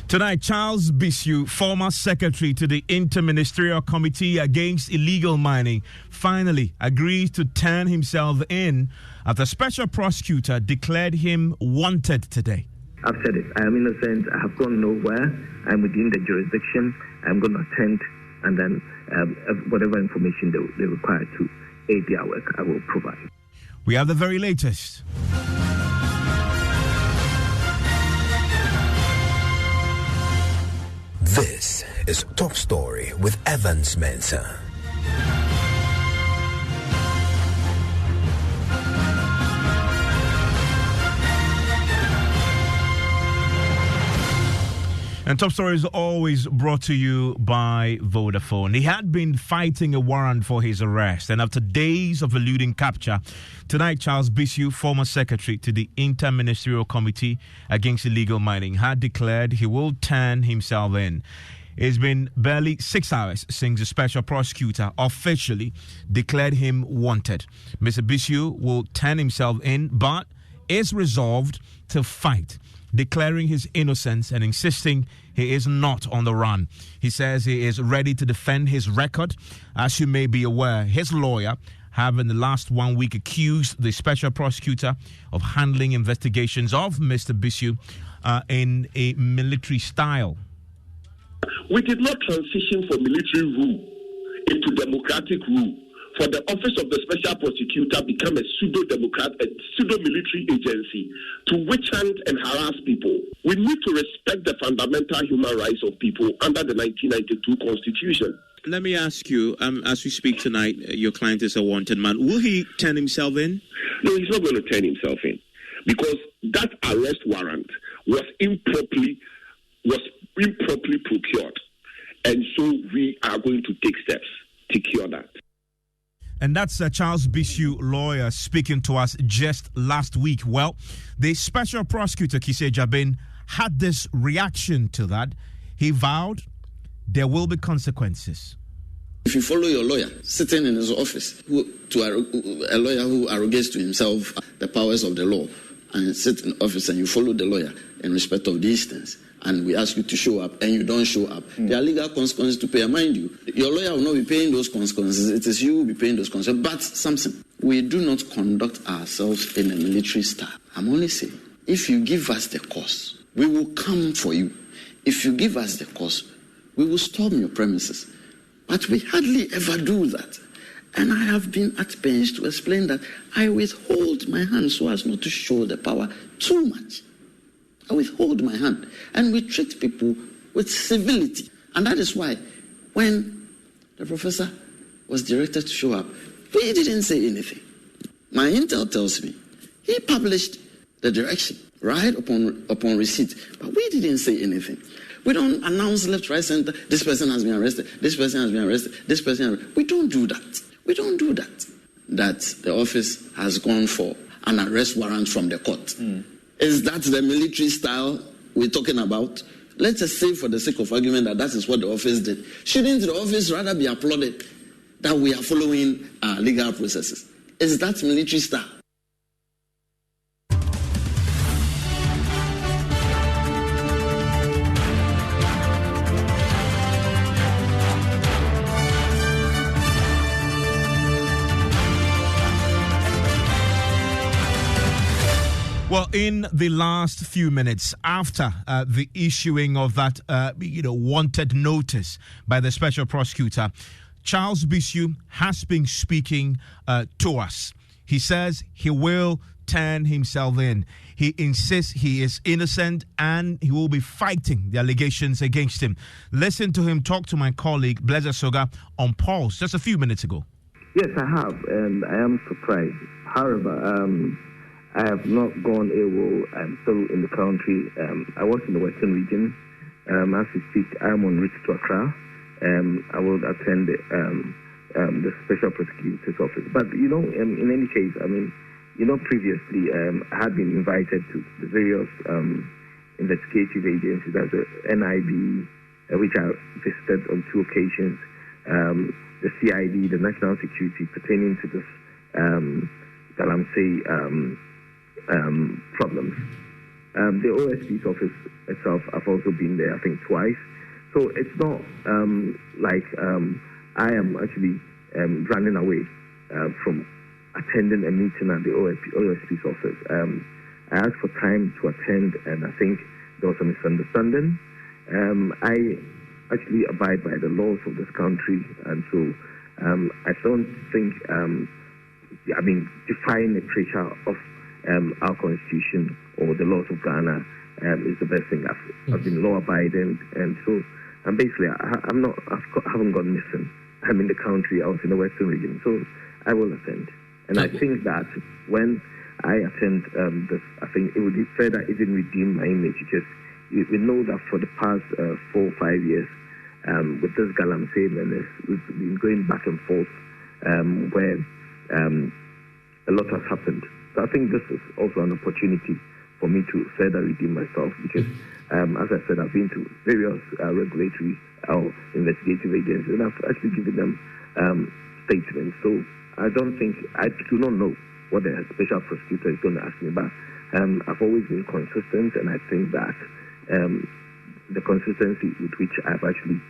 Tonight, Charles Bissue, former secretary to the Interministerial Committee Against Illegal Mining, finally agrees to turn himself in after special prosecutor declared him wanted today. I've said it. I am innocent. I have gone nowhere. I'm within the jurisdiction. I'm going to attend, and then whatever information they require to aid their work, I will provide. We have the very latest. This is Top Story with Evans Mensah. And Top Story is always brought to you by Vodafone. He had been fighting a warrant for his arrest, and after days of eluding capture, tonight Charles Bissue, former secretary to the Interministerial Committee Against Illegal Mining, had declared he will turn himself in. It's been barely 6 hours since the special prosecutor officially declared him wanted. Mr. Bissue will turn himself in, but is resolved to fight, declaring his innocence and insisting he is not on the run. He says he is ready to defend his record. As you may be aware, his lawyer have in the last 1 week accused the special prosecutor of handling investigations of Mr. Bissue in a military style. We did not transition from military rule into democratic rule. For the office of the special prosecutor become a pseudo-military agency to witch hunt and harass people. We need to respect the fundamental human rights of people under the 1992 Constitution. Let me ask you, as we speak tonight, your client is a wanted man. Will he turn himself in? No, he's not going to turn himself in, because that arrest warrant was improperly procured. And so we are going to take steps to cure that. And that's Charles Bissue, lawyer, speaking to us just last week. Well, the special prosecutor, Kise Jabin, had this reaction to that. He vowed there will be consequences. If you follow your lawyer sitting in his office, a lawyer who arrogates to himself the powers of the law, and sit in office and you follow the lawyer in respect of these things, and we ask you to show up and you don't show up, there are legal consequences to pay. Mind you, your lawyer will not be paying those consequences. It is you who will be paying those consequences. But something, we do not conduct ourselves in a military style. I'm only saying, if you give us the cause, we will come for you. If you give us the cause, we will storm your premises. But we hardly ever do that. And I have been at pains to explain that I withhold my hand so as not to show the power too much. I withhold my hand. And we treat people with civility. And that is why when the professor was directed to show up, we didn't say anything. My intel tells me he published the direction right upon receipt, but we didn't say anything. We don't announce left, right, center, this person has been arrested, this person has been arrested, this person has been arrested. We don't do that. We don't do that. That the office has gone for an arrest warrant from the court. Is that the military style we're talking about? Let us say, for the sake of argument, that is what the office did. Shouldn't the office rather be applauded that we are following legal processes? Is that military style? Well, in the last few minutes after the issuing of that, wanted notice by the special prosecutor, Charles Bissue has been speaking to us. He says he will turn himself in. He insists he is innocent and he will be fighting the allegations against him. Listen to him talk to my colleague, Blazer Soga, on Pulse just a few minutes ago. Yes, I have, and I am surprised. However, I have not gone AWOL. I'm still in the country. I was in the Western region. As we speak, I'm on route to Accra. I will attend the Special Prosecutor's Office. But, in any case, previously I had been invited to the various investigative agencies, as the NIB, which I visited on 2 occasions, the CID, the National Security, pertaining to this Galamsey problems. the OSP's office itself, I've also been there, I think, twice. So it's not like I am actually running away from attending a meeting at the OSP's office. I asked for time to attend, and I think there was a misunderstanding. I actually abide by the laws of this country, and so I don't think, defying the creature of our constitution or the laws of Ghana is the best thing. I've been law-abiding, and so basically I haven't gone missing. I'm in the country. I was in the Western region, so I will attend. And I think that when I attend this, I think it would further even redeem my image, because we know that for the past 4 or 5 years, with this galamsey menace, we've been going back and forth where a lot has happened. So I think this is also an opportunity for me to further redeem myself, because, as I said, I've been to various regulatory or investigative agencies, and I've actually given them statements. So I do not know what the special prosecutor is going to ask me about. I've always been consistent, and I think that the consistency with which I've actually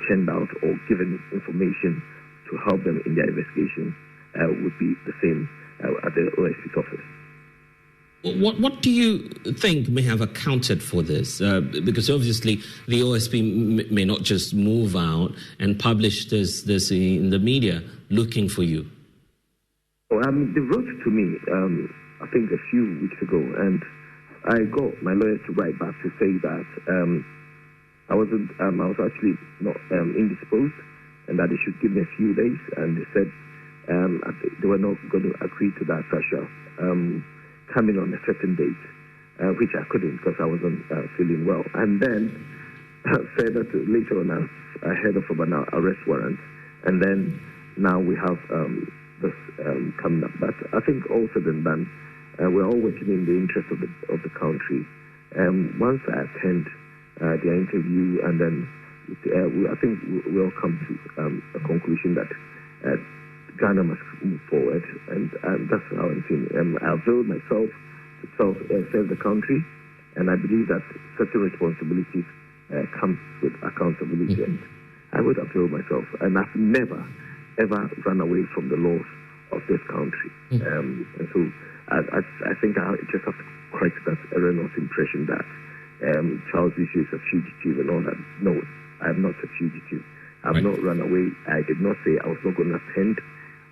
churned out or given information to help them in their investigation would be the same at the OSP's office. What do you think may have accounted for this? Because obviously the OSP may not just move out and publish this in the media looking for you. They wrote to me, I think a few weeks ago, and I got my lawyers to write back to say that I was actually not indisposed, and that they should give me a few days, and they said they were not going to agree to that pressure. Coming on a certain date, which I couldn't because I wasn't feeling well. And then further to later on, I heard of an arrest warrant, and then now we have this coming up. But I think all said and done, we're all working in the interest of the country. Once I attend their interview, and then I think we'll come to a conclusion that Ghana must move forward, and that's how I'm seeing it. I avail myself to serve the country, and I believe that certain responsibilities come with accountability, and I would avail myself. And I've never, ever run away from the laws of this country. And so I think I just have to correct that erroneous impression that Charles Bissue is a fugitive and all that. No, I am not a fugitive. I have not run away. I did not say I was not going to attend.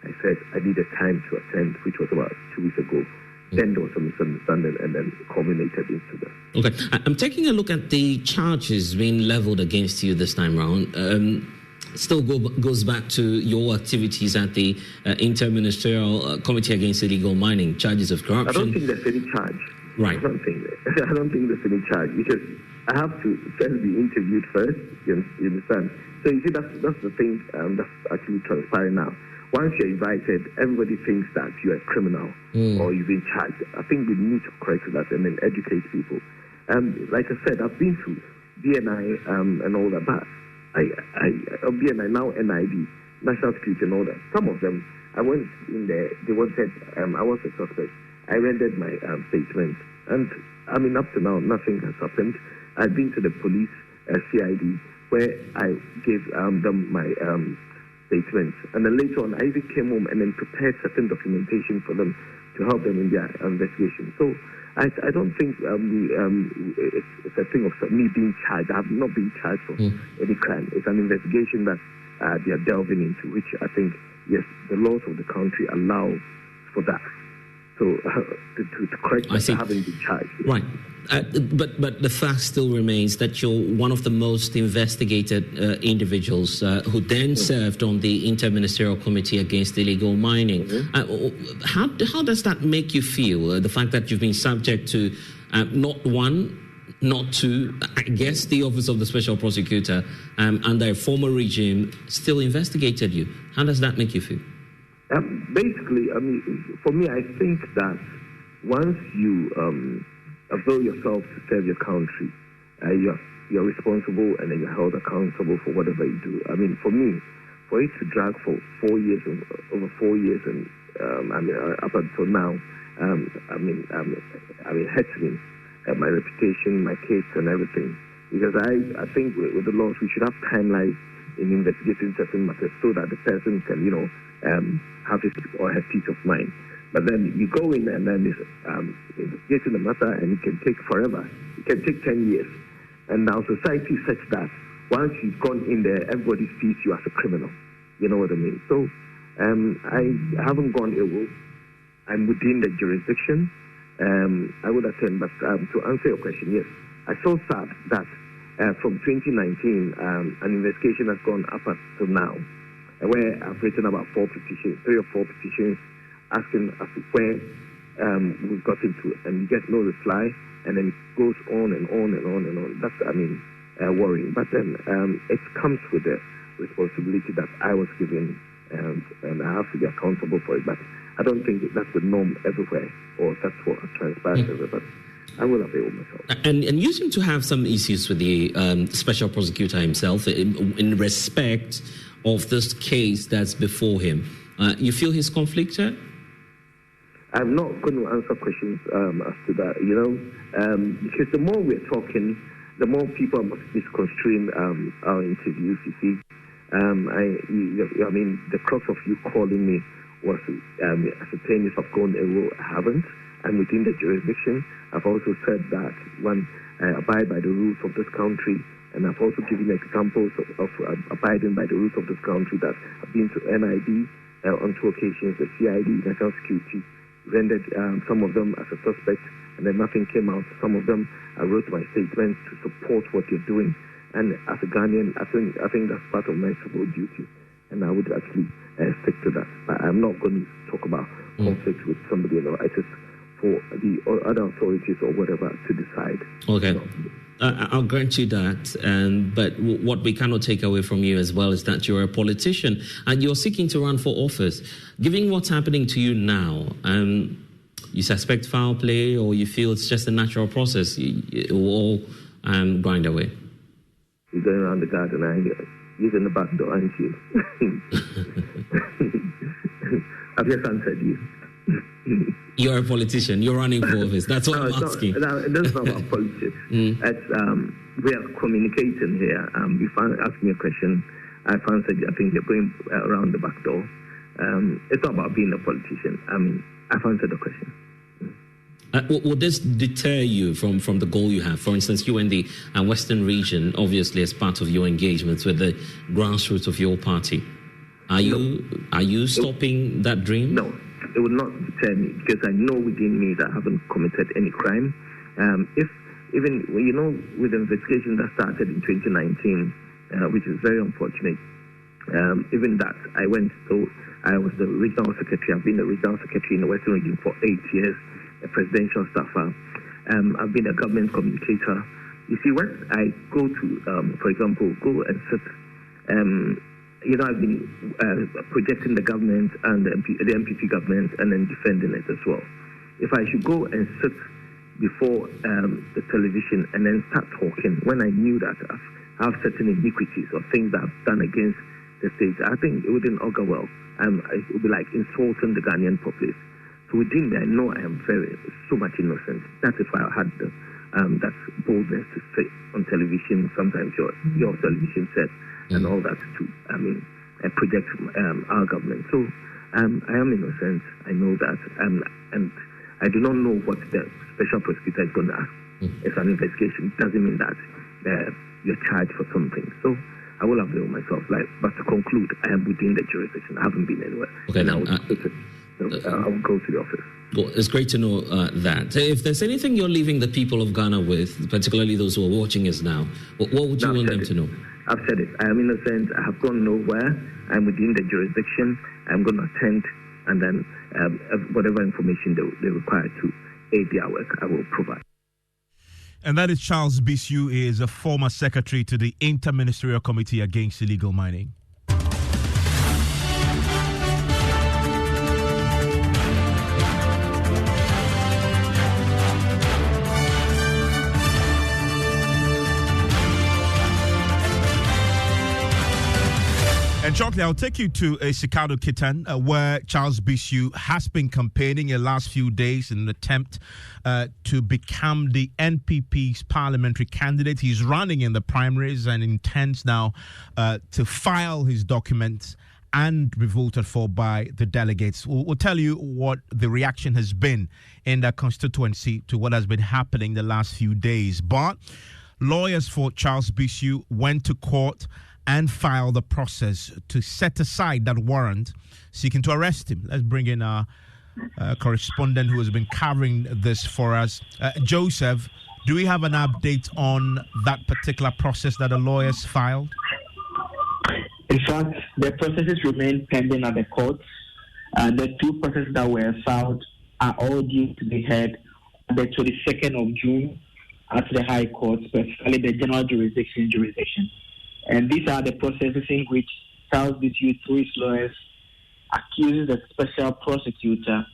I said I needed time to attend, which was about 2 weeks ago. Then there was a misunderstanding, and then culminated into that. Okay, I'm taking a look at the charges being leveled against you this time round. Still goes back to your activities at the Interministerial Committee Against Illegal Mining, charges of corruption. I don't think there's any charge. Right. I don't think there's any charge, because I have to first be interviewed first. You understand? So you see, that's the thing that's actually transpiring now. Once you're invited, everybody thinks that you're a criminal or you've been charged. I think we need to correct that and then educate people. Like I said, I've been to BNI and all that, but BNI, now NIB, National Security and all that. Some of them, I went in there, they wanted, I was a suspect. I rendered my statement, and I mean, up to now, nothing has happened. I've been to the police, CID, where I gave them my statements, and then later on, I even came home and then prepared certain documentation for them to help them in their investigation. So I don't think it's a thing of me being charged. I have not been charged for any crime. It's an investigation that they are delving into, which I think, yes, the laws of the country allow for that. So to correct that, I haven't been charged. Right. But the fact still remains that you're one of the most investigated individuals who then served on the Interministerial Committee Against Illegal Mining. How does that make you feel, the fact that you've been subject to not one, not two, I guess the Office of the Special Prosecutor under a former regime still investigated you? How does that make you feel? Basically, I mean, for me, I think that once you avail yourself to serve your country, you're responsible, and then you're held accountable for whatever you do. I mean, for me, for it to drag for 4 years, over 4 years, and I mean, up until now, it hurts me. my reputation, my case, and everything. Because I think with the laws, we should have timelines in investigating certain matters so that the person can, have his or her peace of mind. But then you go in and then investigating the matter, and it can take forever. It can take 10 years. And our society is such that once you've gone in there, everybody sees you as a criminal. You know what I mean? So I haven't gone AWOL. I'm within the jurisdiction. I would attend, but to answer your question, yes. I so sad that from 2019, an investigation has gone up until now, where I've written about 3 or 4 petitions, asking as to where we've got into, and you get no reply, and then it goes on and on and on and on. That's, worrying. But then it comes with the responsibility that I was given, and I have to be accountable for it. But I don't think that's the norm everywhere, or that's what transpires everywhere. But I will avail myself. And you seem to have some issues with the special prosecutor himself in respect of this case that's before him. You feel he's conflicted? I'm not going to answer questions as to that, because the more we're talking, the more people are misconstruing our interviews, you see. I mean, the crux of you calling me was ascertain if I've gone AWOL. I haven't. I'm within the jurisdiction. I've also said that when I abide by the rules of this country, and I've also given examples of abiding by the rules of this country, that I've been to NIB on 2 occasions, the CID, National Security, rendered some of them as a suspect, and then nothing came out. Some of them, I wrote my statements to support what you're doing. And as a Ghanaian, I think that's part of my civil duty, and I would actually stick to that. But I'm not going to talk about conflict with somebody else. It is for the other authorities or whatever to decide. Okay. So, I'll grant you that, but what we cannot take away from you as well is that you're a politician and you're seeking to run for office. Given what's happening to you now, you suspect foul play, or you feel it's just a natural process, it will all grind away? You're going around the garden and using the back door, aren't you? I've just answered you. You're a politician. You're running for office. That's what I'm asking. That's not about politics. It's, we are communicating here. You asked me a question. I've answered you. I think you're going around the back door. It's not about being a politician. I mean, I've answered the question. Would this deter you from the goal you have? For instance, you in the Western region, obviously as part of your engagements with the grassroots of your party. Are you stopping that dream? No. It would not deter me, because I know within me that I haven't committed any crime. If even, with the investigation that started in 2019, which is very unfortunate, even that I I was the regional secretary. I've been the regional secretary in the Western region for 8 years, a presidential staffer. I've been a government communicator. You see, when I go to, for example, go and sit, I've been projecting the government and the MPP government and then defending it as well. If I should go and sit before the television and then start talking, when I knew that I have certain iniquities or things that I've done against the state, I think it wouldn't augur well. It would be like insulting the Ghanaian populace. So within me, I know I am so much innocent. That is why I had that boldness to say on television, sometimes your television set, and all that to, project our government. So I am innocent. I know that, and I do not know what the special prosecutor is going to ask. It's an investigation. It doesn't mean that you're charged for something. So I will avail myself. But to conclude, I am within the jurisdiction. I haven't been anywhere. Okay, and I will go to the office. Well, it's great to know that. If there's anything you're leaving the people of Ghana with, particularly those who are watching us now, what would you want them to know? I've said it. I am innocent. I have gone nowhere. I'm within the jurisdiction. I'm going to attend, and then whatever information they require to aid their work, I will provide. And that is Charles Bissue. He is a former secretary to the Interministerial Committee Against Illegal Mining. And Shortly, I'll take you to Sikado Kitan, where Charles Bissue has been campaigning in the last few days in an attempt to become the NPP's parliamentary candidate. He's running in the primaries and intends now to file his documents and be voted for by the delegates. We'll tell you what the reaction has been in the constituency to what has been happening the last few days. But lawyers for Charles Bissue went to court and file the process to set aside that warrant seeking to arrest him. Let's bring in our correspondent who has been covering this for us. Joseph, do we have an update on that particular process that the lawyers filed? In fact, the processes remain pending at the courts. The two processes that were filed are all due to be heard on the 22nd of June at the High Court, specifically the General Jurisdiction. And these are the processes in which Charles Bissue, through his lawyers, accuses the special prosecutor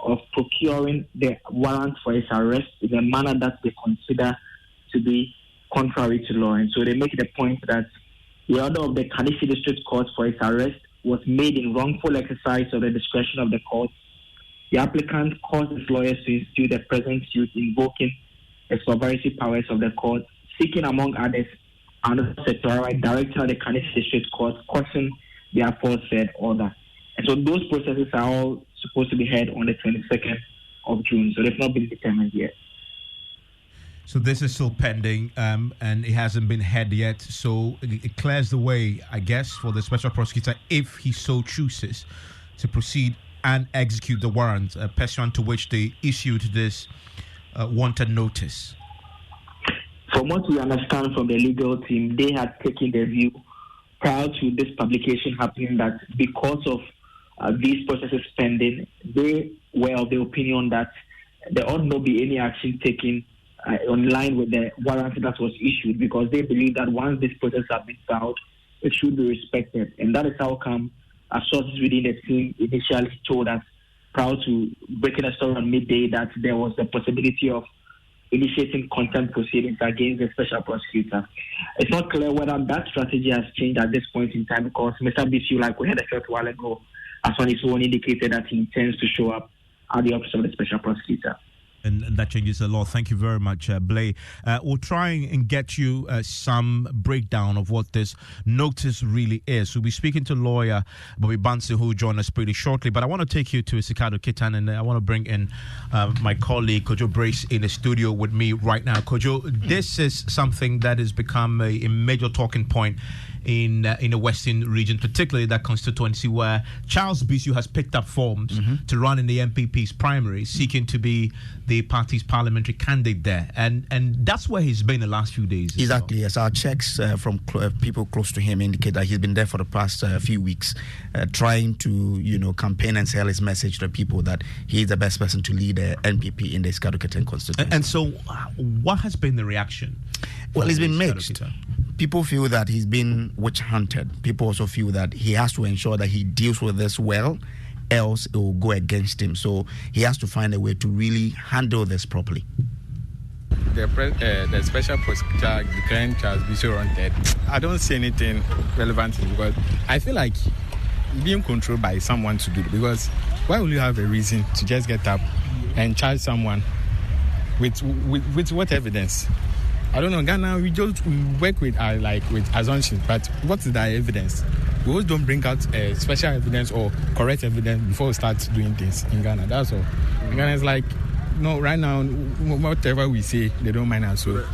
of procuring the warrant for his arrest in a manner that they consider to be contrary to law. And so they make the point that the order of the Kadisi District Court for his arrest was made in wrongful exercise of the discretion of the court. The applicant caused his lawyers to institute the present suit invoking the sovereignty powers of the court, seeking, among others, under the director of the Kadisi District Court, causing the aforesaid order. And so those processes are all supposed to be heard on the 22nd of June, so they've not been determined yet. So this is still pending, and it hasn't been heard yet. So it clears the way, I guess, for the special prosecutor, if he so chooses, to proceed and execute the warrant, pursuant to which they issued this wanted notice. From what we understand from the legal team, they had taken the view prior to this publication happening that because of these processes pending, they were of the opinion that there ought not be any action taken in line with the warrant that was issued, because they believe that once this process has been filed, it should be respected. And that is how come sources within the team initially told us prior to breaking the story on midday that there was the possibility of initiating contempt proceedings against the special prosecutor. It's not clear whether that strategy has changed at this point in time, because Mr. Bissue, like we had a short while ago, has on his own indicated that he intends to show up at the office of the special prosecutor. And that changes a lot. Thank you very much, Blay. We'll try and get you some breakdown of what this notice really is. We'll be speaking to lawyer Bobby Bansi, who will join us pretty shortly. But I want to take you to Sikado Kitan, and I want to bring in my colleague, Kojo Brace, in the studio with me right now. Kojo, this is something that has become a major talking point in the Western region, particularly that constituency where Charles Bissue has picked up forms to run in the MPP's primary, seeking to be the party's parliamentary candidate there. And that's where he's been the last few days. Exactly, yes. Our checks from people close to him indicate that he's been there for the past few weeks, trying to, campaign and sell his message to people that he's the best person to lead the NPP in the Sikado Kitan constituency. And so what has been the reaction? Well, it's been mixed. People feel that he's been witch hunted. People also feel that he has to ensure that he deals with this well, else it will go against him. So he has to find a way to really handle this properly. The special prosecutor declaring Charles Bissue wanted, I don't see anything relevant because I feel like being controlled by someone to do it, because why will you have a reason to just get up and charge someone with what evidence? I don't know. Ghana, we work with assumptions, but what is that evidence? We always don't bring out special evidence or correct evidence before we start doing things in Ghana. That's all. In Ghana, it's like, no, right now, whatever we say, they don't mind us. So.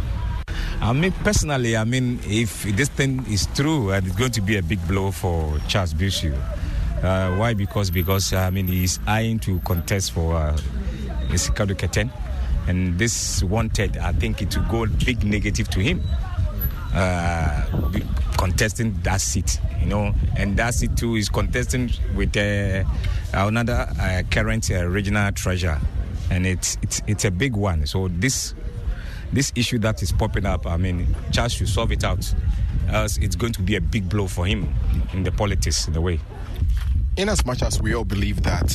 Personally, if this thing is true, it's going to be a big blow for Charles Bissue. Why? Because he's eyeing to contest for the Sikado Kitan. And this wanted, I think it will go big negative to him, contesting that seat, and that seat too is contesting with another current regional treasurer, and it's a big one. So this issue that is popping up, Charles should solve it out, else it's going to be a big blow for him in the politics, in the way. In as much as we all believe that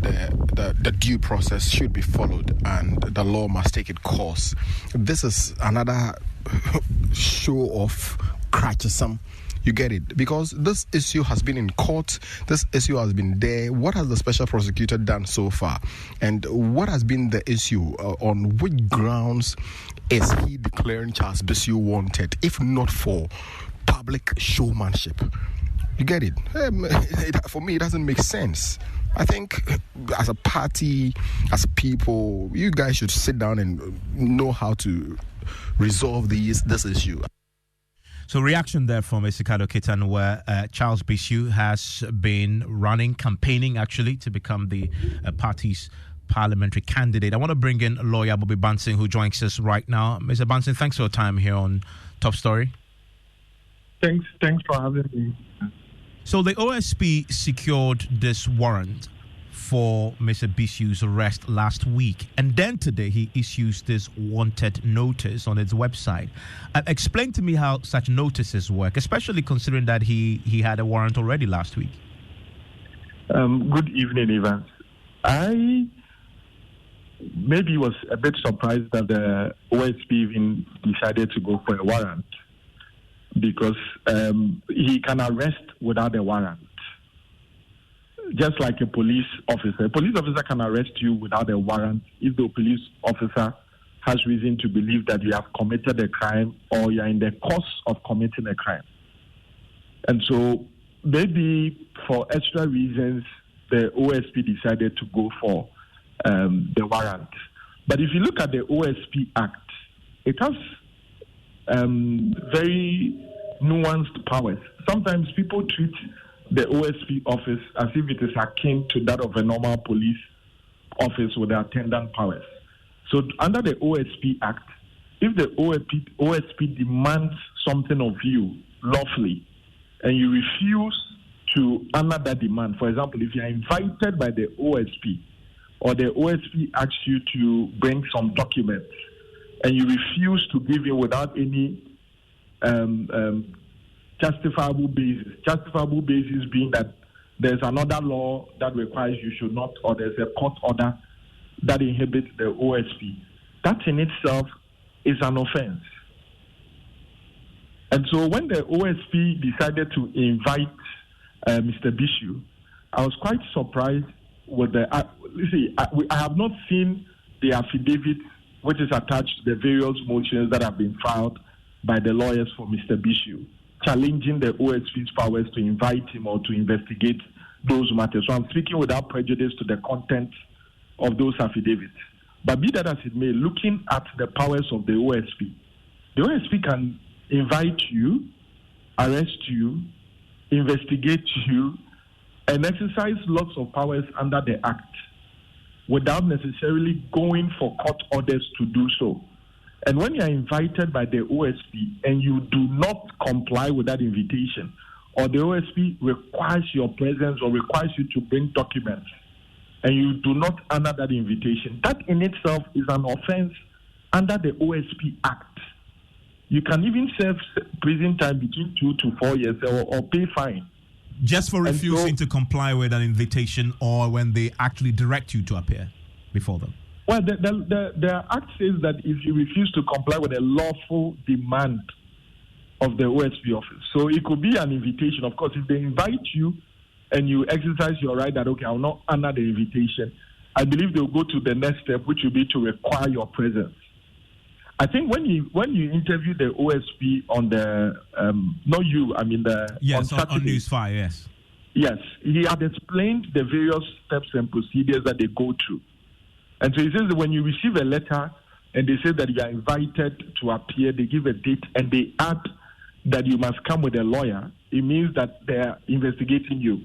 the due process should be followed and the law must take its course, this is another show of criticism, You get it? Because this issue has been in court, this issue has been there. What has the special prosecutor done so far? And what has been the issue? On which grounds is he declaring Charles Bissue wanted, if not for public showmanship? You get it? For me, it doesn't make sense. I think as a party, as people, you guys should sit down and know how to resolve this issue. So reaction there from Esikado Ketan, where Charles Bissue has been campaigning actually to become the party's parliamentary candidate. I want to bring in lawyer Bobby Banton, who joins us right now. Mr. Banton, thanks for your time here on Top Story. Thanks for having me. So the OSP secured this warrant for Mr. Bissue's arrest last week, and then today he issues this wanted notice on its website. Explain to me how such notices work, especially considering that he had a warrant already last week. Good evening, Evans. I maybe was a bit surprised that the OSP even decided to go for a warrant, because he can arrest without a warrant. Just like a police officer. A police officer can arrest you without a warrant if the police officer has reason to believe that you have committed a crime or you are in the course of committing a crime. And so maybe for extra reasons, the OSP decided to go for the warrant. But if you look at the OSP Act, it has very nuanced powers. Sometimes people treat the OSP office as if it is akin to that of a normal police office with the attendant powers. So under the OSP Act, if the OSP demands something of you lawfully and you refuse to honor that demand, for example, if you are invited by the OSP or the OSP asks you to bring some documents and you refuse to give in without any justifiable basis being that there's another law that requires you should not, or there's a court order that inhibits the OSP, that in itself is an offense. And so when the OSP decided to invite Mr. Bissue, I was quite surprised with the... I have not seen the affidavit which is attached to the various motions that have been filed by the lawyers for Mr. Bissue, challenging the OSP's powers to invite him or to investigate those matters. So I'm speaking without prejudice to the content of those affidavits. But be that as it may, looking at the powers of the OSP can invite you, arrest you, investigate you, and exercise lots of powers under the Act without necessarily going for court orders to do so. And when you are invited by the OSP and you do not comply with that invitation, or the OSP requires your presence or requires you to bring documents, and you do not honor that invitation, that in itself is an offense under the OSP Act. You can even serve prison time between 2 to 4 years or pay fine. Just for refusing to comply with an invitation, or when they actually direct you to appear before them? Well, the Act says that if you refuse to comply with a lawful demand of the OSP office, so it could be an invitation. Of course, if they invite you and you exercise your right that, okay, I will not honor the invitation, I believe they'll go to the next step, which will be to require your presence. I think when you interview the OSP on the, on News 5, yes. Yes, he had explained the various steps and procedures that they go through. And so he says that when you receive a letter and they say that you are invited to appear, they give a date and they add that you must come with a lawyer, it means that they are investigating you.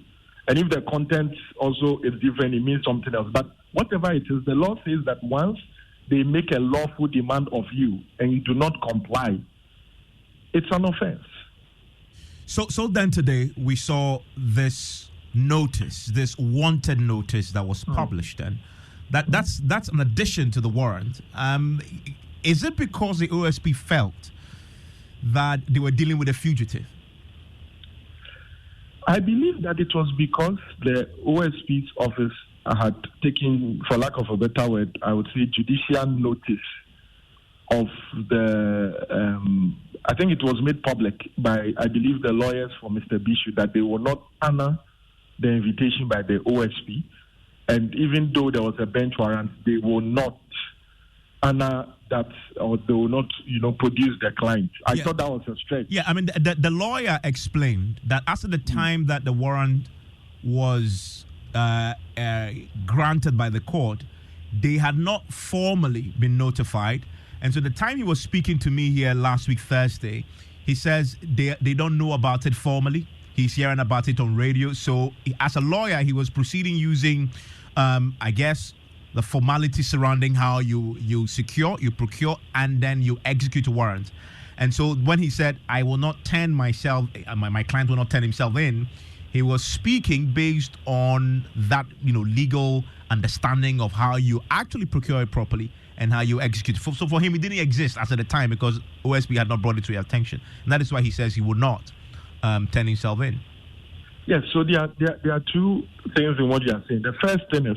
And if the content also is different, it means something else. But whatever it is, the law says that once they make a lawful demand of you and you do not comply, it's an offense. So then today we saw this notice, this wanted notice that was published then. That's an addition to the warrant. Is it because the OSP felt that they were dealing with a fugitive? I believe that it was because the OSP's office had taken, for lack of a better word, I would say judicial notice of the, I think it was made public by, I believe, the lawyers for Mr. Bissue that they will not honor the invitation by the OSP. And even though there was a bench warrant, they will not honor that, or they will not, produce their client. I thought that was a stretch. Yeah, I mean, the lawyer explained that after the time that the warrant was granted by the court, they had not formally been notified. And so the time he was speaking to me here last week, Thursday, he says they don't know about it formally. He's hearing about it on radio. So as a lawyer, he was proceeding using, I guess, the formality surrounding how you secure, you procure, and then you execute a warrant. And so when he said, I will not turn myself, my client will not turn himself in, he was speaking based on that, legal understanding of how you actually procure it properly and how you execute it. So for him, it didn't exist as at the time because OSP had not brought it to his attention. And that is why he says he would not turn himself in. Yes, so there are two things in what you are saying. The first thing is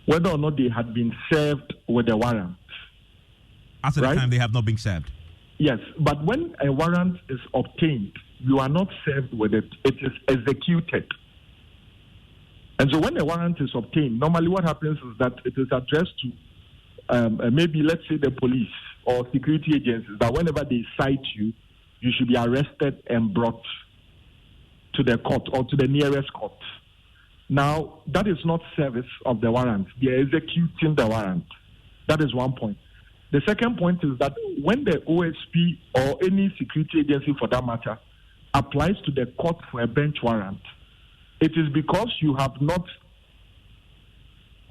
whether or not they had been served with a warrant. As at the time, they have not been served. Yes, but when a warrant is obtained, you are not served with it. It is executed. And so when a warrant is obtained, normally what happens is that it is addressed to maybe, let's say, the police or security agencies, that whenever they cite you, you should be arrested and brought to the court or to the nearest court. Now, that is not service of the warrant. They are executing the warrant. That is one point. The second point is that when the OSP or any security agency for that matter applies to the court for a bench warrant, it is because you have not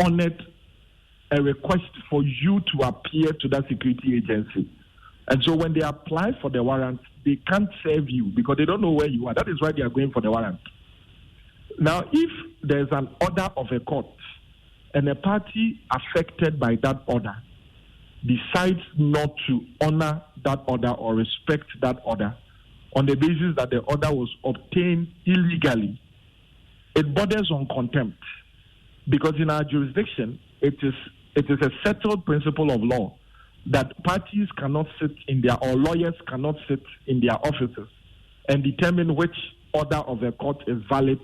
honored a request for you to appear to that security agency. And so when they apply for the warrant, they can't serve you because they don't know where you are. That is why they are going for the warrant. Now, if there's an order of a court and a party affected by that order decides not to honor that order or respect that order on the basis that the order was obtained illegally, it borders on contempt. Because in our jurisdiction, it is a settled principle of law that parties cannot sit in their, or lawyers cannot sit in their offices and determine which order of a court is valid,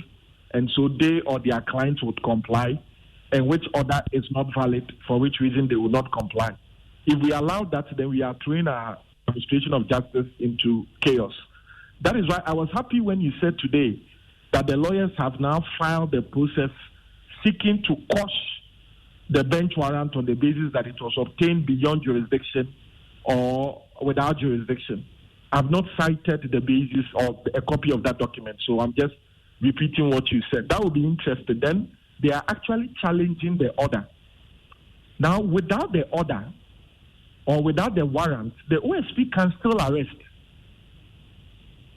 and so they or their clients would comply, and which order is not valid, for which reason they will not comply. If we allow that, then we are throwing our administration of justice into chaos. That is why I was happy when you said today that the lawyers have now filed the process seeking to quash the bench warrant on the basis that it was obtained beyond jurisdiction or without jurisdiction. I've not cited the basis of a copy of that document, so I'm just repeating what you said. That would be interesting. Then they are actually challenging the order. Now, without the order or without the warrant, the OSP can still arrest.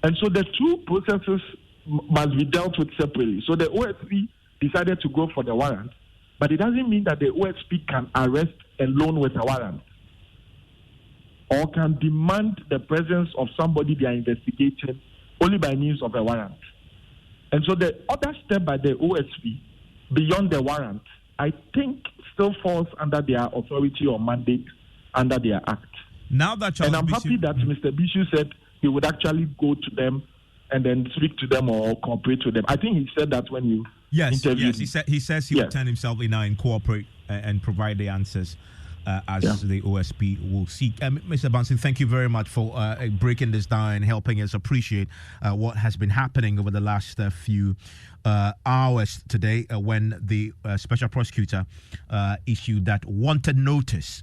And so the two processes must be dealt with separately. So the OSP decided to go for the warrant, but it doesn't mean that the OSP can arrest alone with a warrant or can demand the presence of somebody they are investigating only by means of a warrant. And so the other step by the OSP beyond the warrant, I think, still falls under their authority or mandate under their act. Now that and I'm happy that Mr. Bissue said he would actually go to them and then speak to them or cooperate with them. I think he said that when you interviewed him. He says he will turn himself in now and cooperate and provide the answers as the OSP will seek. Mr. Bansi, thank you very much for breaking this down and helping us appreciate what has been happening over the last few hours today when the special prosecutor issued that wanted notice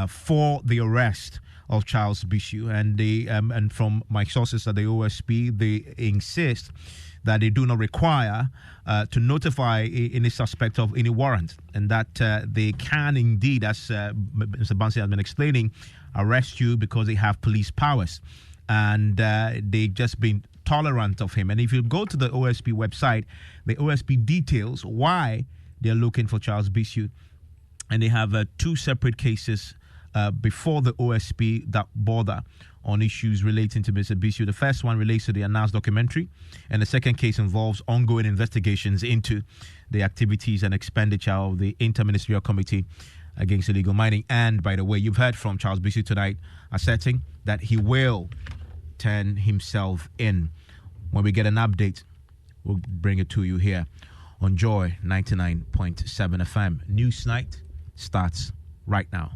for the arrest of Charles Bissue, and from my sources at the OSP, they insist that they do not require to notify any suspect of any warrant, and that they can indeed, as Mr. Bansi has been explaining, arrest you because they have police powers, and they've just been tolerant of him. And if you go to the OSP website, the OSP details why they're looking for Charles Bissue, and they have two separate cases before the OSP that border on issues relating to Mr. Bissue. The first one relates to the announced documentary, and the second case involves ongoing investigations into the activities and expenditure of the Interministerial Committee against illegal mining. And by the way, you've heard from Charles Bissue tonight asserting that he will turn himself in. When we get an update, we'll bring it to you here on Joy 99.7 FM. News Night starts right now.